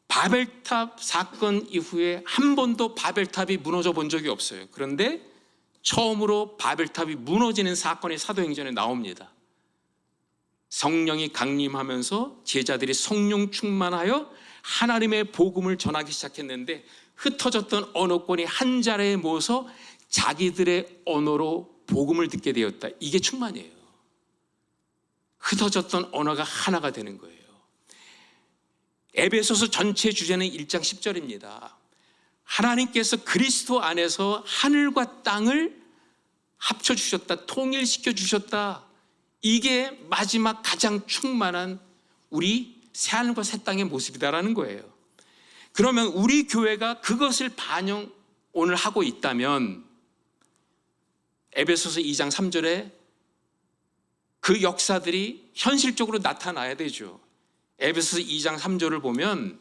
바벨탑 사건 이후에 한 번도 바벨탑이 무너져 본 적이 없어요. 그런데 처음으로 바벨탑이 무너지는 사건이 사도행전에 나옵니다. 성령이 강림하면서 제자들이 성령 충만하여 하나님의 복음을 전하기 시작했는데, 흩어졌던 언어권이 한 자리에 모여서 자기들의 언어로 복음을 듣게 되었다. 이게 충만이에요. 흩어졌던 언어가 하나가 되는 거예요. 에베소서 전체 주제는 1장 10절입니다. 하나님께서 그리스도 안에서 하늘과 땅을 합쳐주셨다, 통일시켜주셨다. 이게 마지막 가장 충만한 우리 새하늘과 새 땅의 모습이다라는 거예요. 그러면 우리 교회가 그것을 반영 오늘 하고 있다면 에베소서 2장 3절에 그 역사들이 현실적으로 나타나야 되죠. 에베소서 2장 3절을 보면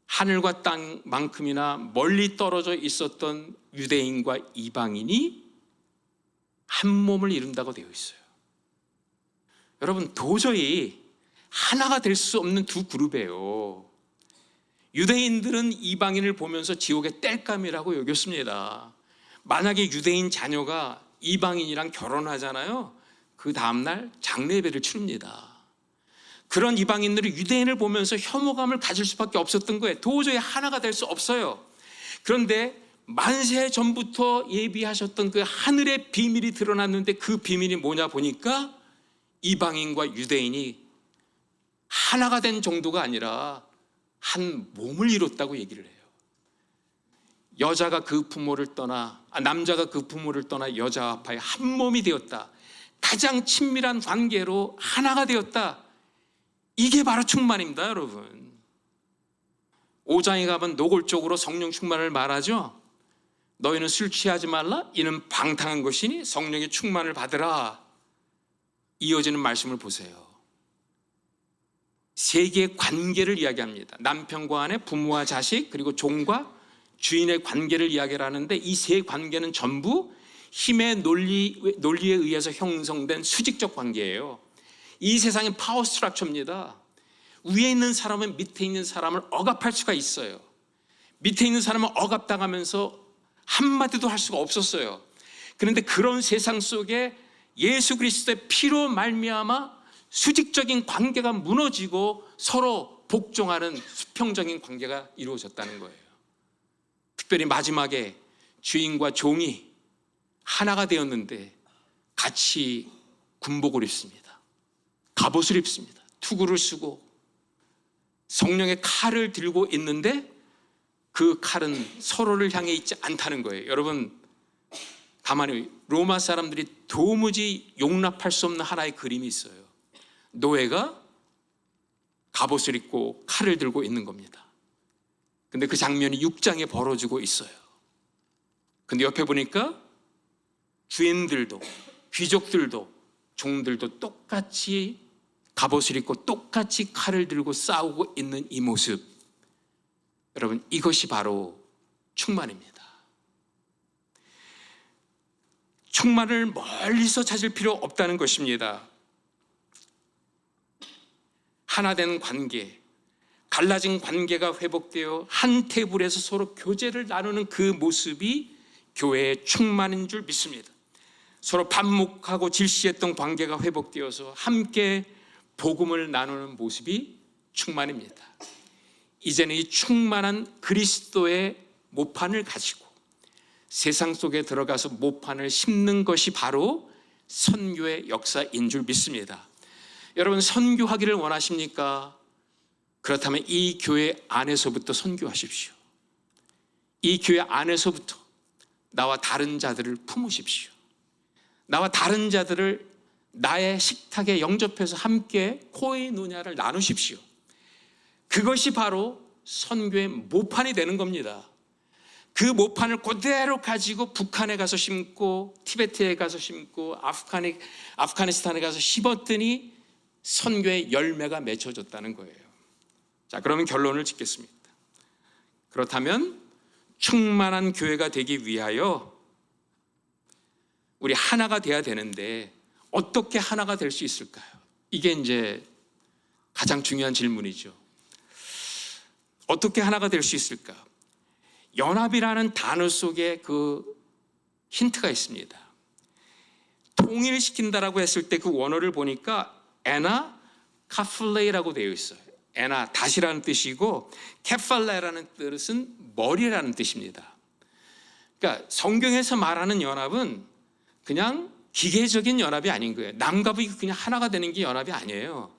하늘과 땅만큼이나 멀리 떨어져 있었던 유대인과 이방인이 한 몸을 이룬다고 되어 있어요. 여러분, 도저히 하나가 될 수 없는 두 그룹이에요. 유대인들은 이방인을 보면서 지옥의 땔감이라고 여겼습니다. 만약에 유대인 자녀가 이방인이랑 결혼하잖아요. 그 다음날 장례배를 치릅니다. 그런 이방인들이 유대인을 보면서 혐오감을 가질 수밖에 없었던 거예요. 도저히 하나가 될 수 없어요. 그런데 만세 전부터 예비하셨던 그 하늘의 비밀이 드러났는데 그 비밀이 뭐냐 보니까 이방인과 유대인이 하나가 된 정도가 아니라 한 몸을 이뤘다고 얘기를 해요. 여자가 그 부모를 떠나, 남자가 그 부모를 떠나 여자와 아파의 한 몸이 되었다. 가장 친밀한 관계로 하나가 되었다. 이게 바로 충만입니다, 여러분. 5장에 가면 노골적으로 성령 충만을 말하죠. 너희는 술 취하지 말라. 이는 방탕한 것이니 성령의 충만을 받으라. 이어지는 말씀을 보세요. 세 개의 관계를 이야기합니다. 남편과 아내, 부모와 자식, 그리고 종과 주인의 관계를 이야기하는데 이 세 관계는 전부 힘의 논리에 의해서 형성된 수직적 관계예요. 이 세상의 파워 스트럭처입니다. 위에 있는 사람은 밑에 있는 사람을 억압할 수가 있어요. 밑에 있는 사람은 억압당하면서 한마디도 할 수가 없었어요. 그런데 그런 세상 속에 예수 그리스도의 피로 말미암아 수직적인 관계가 무너지고 서로 복종하는 수평적인 관계가 이루어졌다는 거예요. 특별히 마지막에 주인과 종이 하나가 되었는데 같이 군복을 입습니다. 갑옷을 입습니다. 투구를 쓰고 성령의 칼을 들고 있는데 그 칼은 서로를 향해 있지 않다는 거예요. 여러분 가만히 로마 사람들이 도무지 용납할 수 없는 하나의 그림이 있어요. 노예가 갑옷을 입고 칼을 들고 있는 겁니다. 근데 그 장면이 6장에 벌어지고 있어요. 근데 옆에 보니까 주인들도 귀족들도 종들도 똑같이 갑옷을 입고 똑같이 칼을 들고 싸우고 있는 이 모습, 여러분 이것이 바로 충만입니다. 충만을 멀리서 찾을 필요 없다는 것입니다. 하나 된 관계, 갈라진 관계가 회복되어 한 테이블에서 서로 교제를 나누는 그 모습이 교회의 충만인 줄 믿습니다. 서로 반목하고 질시했던 관계가 회복되어서 함께 복음을 나누는 모습이 충만입니다. 이제는 이 충만한 그리스도의 모판을 가지고 세상 속에 들어가서 모판을 심는 것이 바로 선교의 역사인 줄 믿습니다. 여러분 선교하기를 원하십니까? 그렇다면 이 교회 안에서부터 선교하십시오. 이 교회 안에서부터 나와 다른 자들을 품으십시오. 나와 다른 자들을 나의 식탁에 영접해서 함께 코이누냐를 나누십시오. 그것이 바로 선교의 모판이 되는 겁니다. 그 모판을 그대로 가지고 북한에 가서 심고 티베트에 가서 심고 아프가니스탄에 가서 심었더니 선교의 열매가 맺혀졌다는 거예요. 자, 그러면 결론을 짓겠습니다. 그렇다면 충만한 교회가 되기 위하여 우리 하나가 돼야 되는데 어떻게 하나가 될 수 있을까요? 이게 이제 가장 중요한 질문이죠. 어떻게 하나가 될 수 있을까? 연합이라는 단어 속에 그 힌트가 있습니다. 통일시킨다라고 했을 때 그 원어를 보니까 에나 카플레이라고 되어 있어요. 에나 다시라는 뜻이고 케팔레라는 뜻은 머리라는 뜻입니다. 그러니까 성경에서 말하는 연합은 그냥 기계적인 연합이 아닌 거예요. 남과 북이 그냥 하나가 되는 게 연합이 아니에요.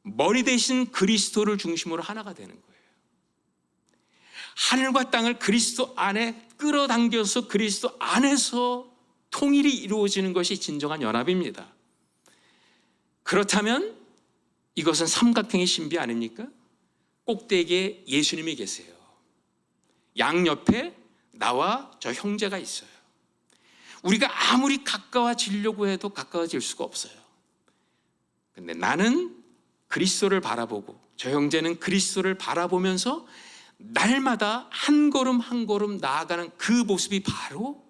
머리 대신 그리스도를 중심으로 하나가 되는 거예요. 하늘과 땅을 그리스도 안에 끌어당겨서 그리스도 안에서 통일이 이루어지는 것이 진정한 연합입니다. 그렇다면 이것은 삼각형의 신비 아닙니까? 꼭대기에 예수님이 계세요. 양옆에 나와 저 형제가 있어요. 우리가 아무리 가까워지려고 해도 가까워질 수가 없어요. 근데 나는 그리스도를 바라보고 저 형제는 그리스도를 바라보면서 날마다 한 걸음 한 걸음 나아가는 그 모습이 바로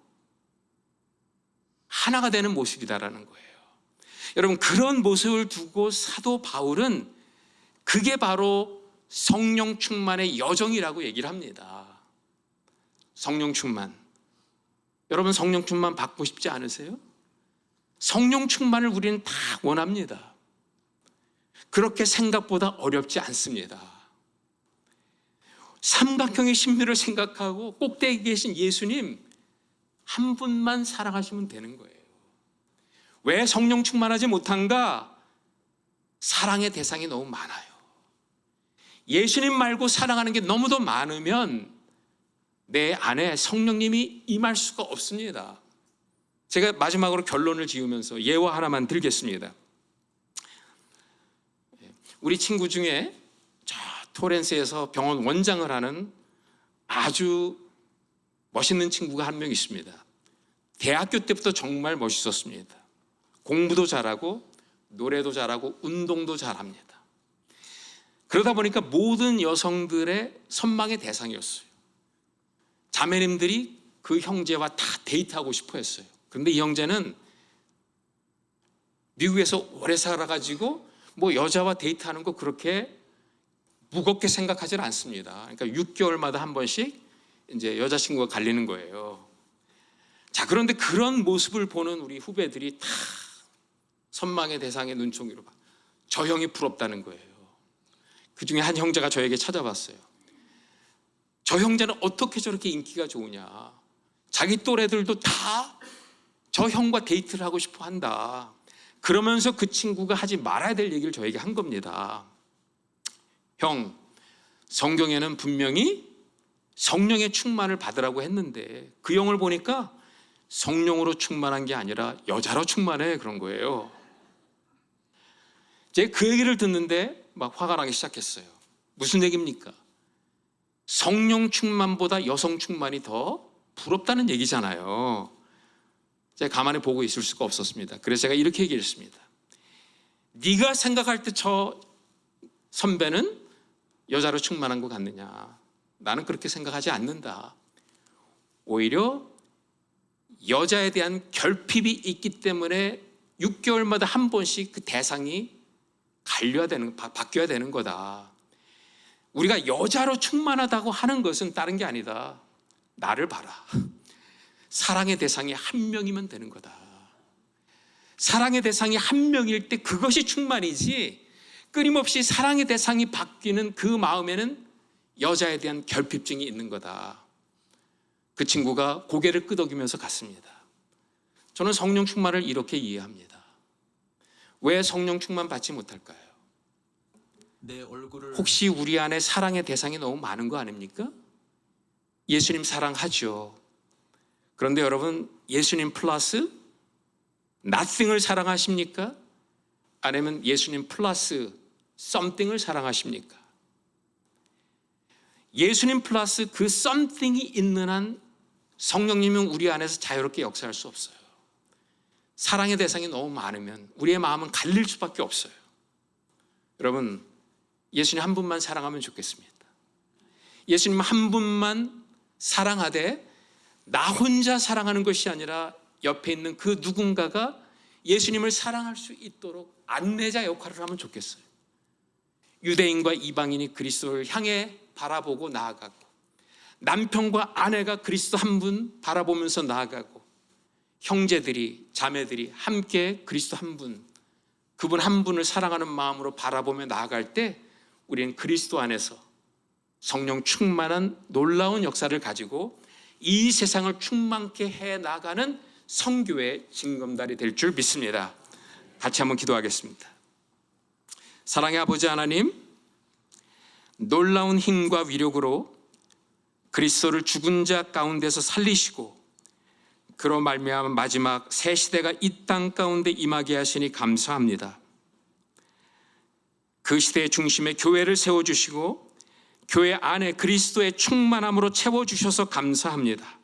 하나가 되는 모습이다라는 거예요. 여러분 그런 모습을 두고 사도 바울은 그게 바로 성령 충만의 여정이라고 얘기를 합니다. 성령 충만. 여러분 성령 충만 받고 싶지 않으세요? 성령 충만을 우리는 다 원합니다. 그렇게 생각보다 어렵지 않습니다. 삼각형의 신비를 생각하고 꼭대기에 계신 예수님 한 분만 사랑하시면 되는 거예요. 왜 성령 충만하지 못한가? 사랑의 대상이 너무 많아요. 예수님 말고 사랑하는 게 너무도 많으면 내 안에 성령님이 임할 수가 없습니다. 제가 마지막으로 결론을 지으면서 예화 하나만 들겠습니다. 우리 친구 중에 저 토렌스에서 병원 원장을 하는 아주 멋있는 친구가 한 명 있습니다. 대학교 때부터 정말 멋있었습니다. 공부도 잘하고 노래도 잘하고 운동도 잘합니다. 그러다 보니까 모든 여성들의 선망의 대상이었어요. 자매님들이 그 형제와 다 데이트하고 싶어 했어요. 그런데 이 형제는 미국에서 오래 살아가지고 뭐 여자와 데이트하는 거 그렇게 무겁게 생각하지 않습니다. 그러니까 6개월마다 한 번씩 이제 여자친구가 갈리는 거예요. 자, 그런데 그런 모습을 보는 우리 후배들이 다 선망의 대상의 눈총이로 봐. 저 형이 부럽다는 거예요. 그 중에 한 형제가 저에게 찾아왔어요. 저 형제는 어떻게 저렇게 인기가 좋으냐. 자기 또래들도 다 저 형과 데이트를 하고 싶어 한다. 그러면서 그 친구가 하지 말아야 될 얘기를 저에게 한 겁니다. 형, 성경에는 분명히 성령의 충만을 받으라고 했는데 그 형을 보니까 성령으로 충만한 게 아니라 여자로 충만해 그런 거예요. 제가 그 얘기를 듣는데 막 화가 나기 시작했어요. 무슨 얘기입니까? 성령 충만보다 여성 충만이 더 부럽다는 얘기잖아요. 제가 가만히 보고 있을 수가 없었습니다. 그래서 제가 이렇게 얘기를 했습니다. 네가 생각할 때 저 선배는 여자로 충만한 것 같느냐? 나는 그렇게 생각하지 않는다. 오히려 여자에 대한 결핍이 있기 때문에 6개월마다 한 번씩 그 대상이 바뀌어야 되는 거다. 우리가 여자로 충만하다고 하는 것은 다른 게 아니다. 나를 봐라. 사랑의 대상이 한 명이면 되는 거다. 사랑의 대상이 한 명일 때 그것이 충만이지, 끊임없이 사랑의 대상이 바뀌는 그 마음에는 여자에 대한 결핍증이 있는 거다. 그 친구가 고개를 끄덕이면서 갔습니다. 저는 성령 충만을 이렇게 이해합니다. 왜 성령 충만 받지 못할까요? 혹시 우리 안에 사랑의 대상이 너무 많은 거 아닙니까? 예수님 사랑하죠. 그런데 여러분, 예수님 플러스 nothing을 사랑하십니까? 아니면 예수님 플러스 something을 사랑하십니까? 예수님 플러스 그 something이 있는 한 성령님은 우리 안에서 자유롭게 역사할 수 없어요. 사랑의 대상이 너무 많으면 우리의 마음은 갈릴 수밖에 없어요. 여러분, 예수님 한 분만 사랑하면 좋겠습니다. 예수님 한 분만 사랑하되 나 혼자 사랑하는 것이 아니라 옆에 있는 그 누군가가 예수님을 사랑할 수 있도록 안내자 역할을 하면 좋겠어요. 유대인과 이방인이 그리스도를 향해 바라보고 나아가고, 남편과 아내가 그리스도 한 분 바라보면서 나아가고, 형제들이 자매들이 함께 그리스도 한 분, 그분 한 분을 사랑하는 마음으로 바라보며 나아갈 때 우리는 그리스도 안에서 성령 충만한 놀라운 역사를 가지고 이 세상을 충만케 해 나가는 선교의 징검다리 될 줄 믿습니다. 같이 한번 기도하겠습니다. 사랑의 아버지 하나님, 놀라운 힘과 위력으로 그리스도를 죽은 자 가운데서 살리시고 그로 말미암아 마지막 새 시대가 이 땅 가운데 임하게 하시니 감사합니다. 그 시대의 중심에 교회를 세워주시고 교회 안에 그리스도의 충만함으로 채워주셔서 감사합니다.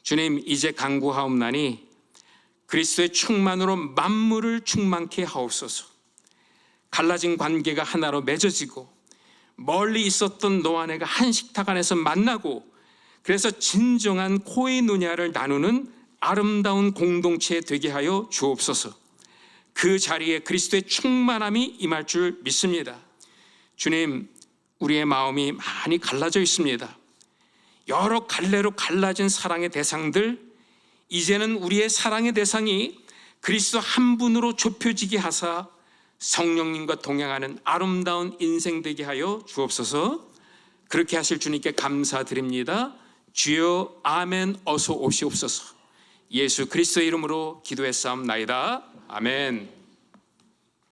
주님, 이제 간구하옵나니 그리스도의 충만으로 만물을 충만케 하옵소서. 갈라진 관계가 하나로 맺어지고 멀리 있었던 너와 내가 한 식탁 안에서 만나고, 그래서 진정한 코이누냐를 나누는 아름다운 공동체 되게 하여 주옵소서. 그 자리에 그리스도의 충만함이 임할 줄 믿습니다. 주님, 우리의 마음이 많이 갈라져 있습니다. 여러 갈래로 갈라진 사랑의 대상들, 이제는 우리의 사랑의 대상이 그리스도 한 분으로 좁혀지게 하사 성령님과 동행하는 아름다운 인생 되게 하여 주옵소서. 그렇게 하실 주님께 감사드립니다. 주여 아멘. 어서 오시옵소서. 예수 그리스도의 이름으로 기도했사옵나이다. 아멘.